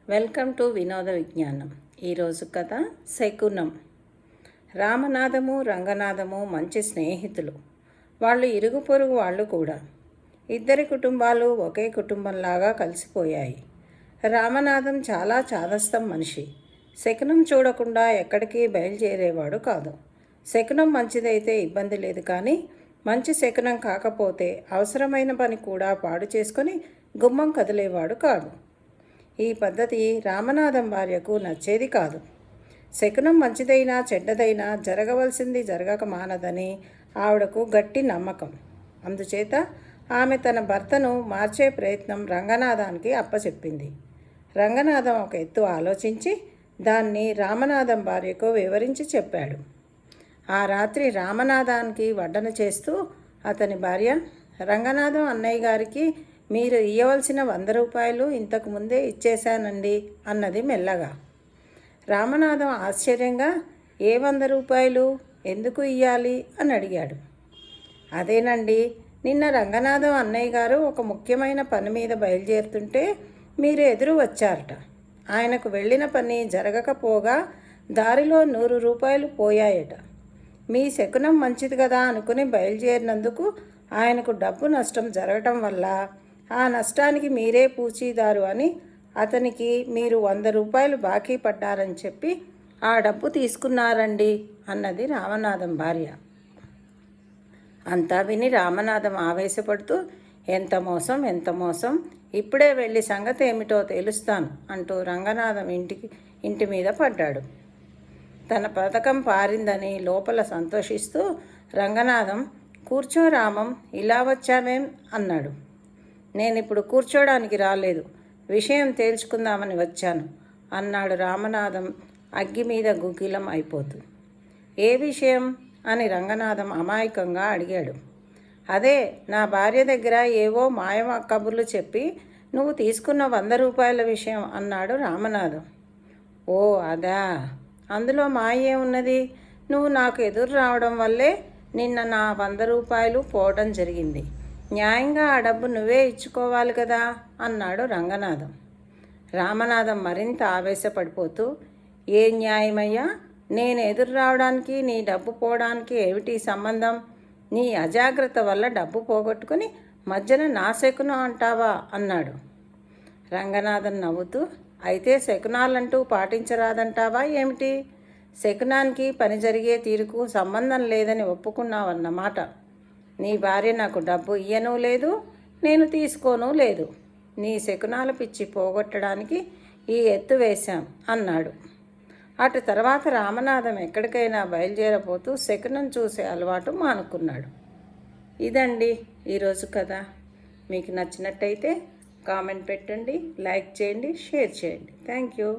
Welcome to వినోద విజ్ఞానం. ఈరోజు కథ శకునం. రామనాథము రంగనాథము మంచి స్నేహితులు. వాళ్ళు ఇరుగు పొరుగు వాళ్ళు కూడా. ఇద్దరి కుటుంబాలు ఒకే కుటుంబంలాగా కలిసిపోయాయి. రామనాథం చాలా చాదస్తం మనిషి. శకునం చూడకుండా ఎక్కడికి బయలుదేరేవాడు కాదు. శకునం మంచిదైతే ఇబ్బంది లేదు, కానీ మంచి శకునం కాకపోతే అవసరమైన పని కూడా పాడు చేసుకొని గుమ్మం కదిలేవాడు కాదు. ఈ పద్ధతి రామనాథం భార్యకు నచ్చేది కాదు. శకునం మంచిదైనా చెడ్డదైనా జరగవలసింది జరగక మానదని ఆవిడకు గట్టి నమ్మకం. అందుచేత ఆమె తన భర్తను మార్చే ప్రయత్నం రంగనాథానికి అప్పచెప్పింది. రంగనాథం ఒక ఎత్తు ఆలోచించి దాన్ని రామనాథం భార్యకు వివరించి చెప్పాడు. ఆ రాత్రి రామనాథానికి వడ్డన చేస్తూ అతని భార్య, రంగనాథం అన్నయ్య గారికి మీరు ఇయ్యవలసిన 100 రూపాయలు ఇంతకు ముందే ఇచ్చేశానండి అన్నది మెల్లగా. రామనాథం ఆశ్చర్యంగా, ఏ 100 రూపాయలు, ఎందుకు ఇయ్యాలి అని అడిగాడు. అదేనండి, నిన్న రంగనాథం అన్నయ్య గారు ఒక ముఖ్యమైన పని మీద బయలుదేరుతుంటే మీరు ఎదురు వచ్చారట. ఆయనకు వెళ్ళిన పని జరగకపోగా దారిలో 100 రూపాయలు పోయాయట. మీ శకునం మంచిది కదా అనుకుని బయలుదేరినందుకు ఆయనకు డబ్బు నష్టం జరగటం వల్ల ఆ నష్టానికి మీరే పూచీదారు అని అతనికి మీరు 100 రూపాయలు బాకీ పడ్డారని చెప్పి ఆ డబ్బు తీసుకున్నారండి అన్నది రామనాథం భార్య. అంతా విని రామనాథం ఆవేశపడుతూ, ఎంత మోసం, ఎంత మోసం, ఇప్పుడే వెళ్ళి సంగతి ఏమిటో తెలుస్తాను అంటూ రంగనాథం ఇంటి మీద పడ్డాడు. తన పథకం పారిందని లోపల సంతోషిస్తూ రంగనాథం, కూర్చో రామం, ఇలా వచ్చావేం అన్నాడు. నేనిప్పుడు కూర్చోడానికి రాలేదు, విషయం తేల్చుకుందామని వచ్చాను అన్నాడు రామనాథం అగ్గి మీద గుగ్గిలం అయిపోతూ. ఏ విషయం అని రంగనాథం అమాయకంగా అడిగాడు. అదే, నా భార్య దగ్గర ఏవో మాయమ కబుర్లు చెప్పి నువ్వు తీసుకున్న 100 రూపాయల విషయం అన్నాడు రామనాథం. ఓ అదా, అందులో మాయే ఉన్నది. నువ్వు నాకు ఎదురు రావడం వల్లే నిన్న నా 100 రూపాయలు పోవడం జరిగింది. న్యాయంగా ఆ డబ్బు నువ్వే ఇచ్చుకోవాలి కదా అన్నాడు రంగనాథం. రామనాథం మరింత ఆవేశపడిపోతూ, ఏ న్యాయమయ్యా, నేను ఎదురు రావడానికి నీ డబ్బు పోవడానికి ఏమిటి సంబంధం? నీ అజాగ్రత్త వల్ల డబ్బు పోగొట్టుకుని మధ్యన నా శకునం అంటావా అన్నాడు. రంగనాథం నవ్వుతూ, అయితే శకునాలంటూ పాటించరాదంటావా ఏమిటి? శకునానికి పని జరిగే తీరుకు సంబంధం లేదని ఒప్పుకున్నావన్నమాట. నీ భార్య నాకు డబ్బు ఇయ్యనూ లేదు, నేను తీసుకోనూ లేదు. నీ శకునాల పిచ్చి పోగొట్టడానికి ఈ ఎత్తు వేశాం అన్నాడు. అటు తర్వాత రామనాథం ఎక్కడికైనా బయలుదేరబోతూ శకునం చూసే అలవాటు మానుకున్నాడు. ఇదండి ఈరోజు కథ. మీకు నచ్చినట్టయితే కామెంట్ పెట్టండి, లైక్ చేయండి, షేర్ చేయండి. Thank you.